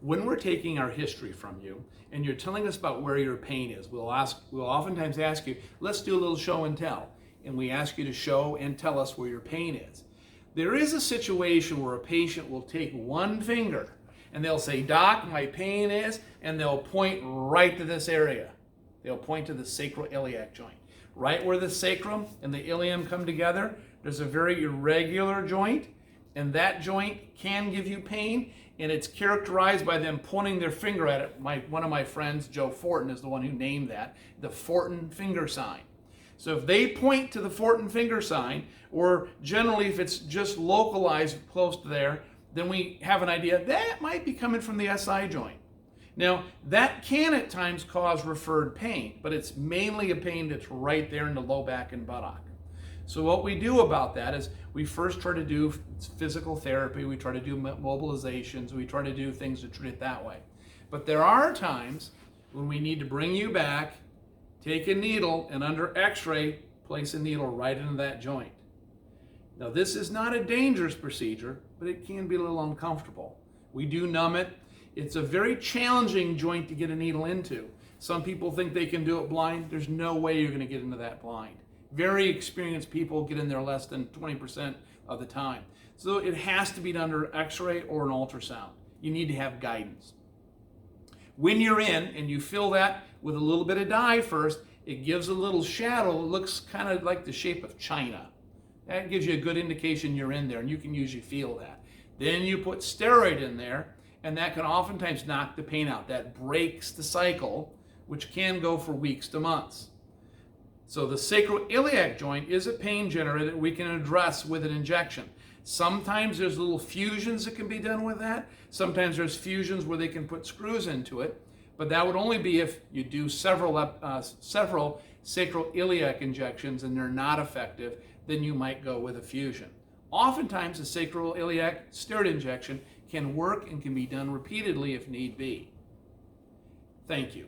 when we're taking our history from you and you're telling us about where your pain is, we'll oftentimes ask you, let's do a little show and tell. And we ask you to show and tell us where your pain is. There is a situation where a patient will take one finger and they'll say, Doc, my pain is, and they'll point right to this area. They'll point to the sacroiliac joint. Right where the sacrum and the ilium come together, there's a very irregular joint, and that joint can give you pain, and it's characterized by them pointing their finger at it. One of my friends, Joe Fortin, is the one who named that, the Fortin finger sign. So if they point to the Fortin finger sign, or generally if it's just localized close to there, then we have an idea that might be coming from the SI joint. Now, that can at times cause referred pain, but it's mainly a pain that's right there in the low back and buttock. So what we do about that is we first try to do physical therapy, we try to do mobilizations, we try to do things to treat it that way. But there are times when we need to bring you back, take a needle, and under x-ray, place a needle right into that joint. Now, this is not a dangerous procedure, but it can be a little uncomfortable. We do numb it. It's a very challenging joint to get a needle into. Some people think they can do it blind. There's no way you're going to get into that blind. Very experienced people get in there less than 20% of the time. So it has to be done under x-ray or an ultrasound. You need to have guidance. When you're in and you fill that with a little bit of dye first, it gives a little shadow. It looks kind of like the shape of China. That gives you a good indication you're in there, and you can usually feel that. Then you put steroid in there, and that can oftentimes knock the pain out. That breaks the cycle, which can go for weeks to months. So the sacroiliac joint is a pain generator that we can address with an injection. Sometimes there's little fusions that can be done with that. Sometimes there's fusions where they can put screws into it, but that would only be if you do several sacroiliac injections and they're not effective, then you might go with a fusion. Oftentimes a sacroiliac steroid injection can work and can be done repeatedly if need be. Thank you.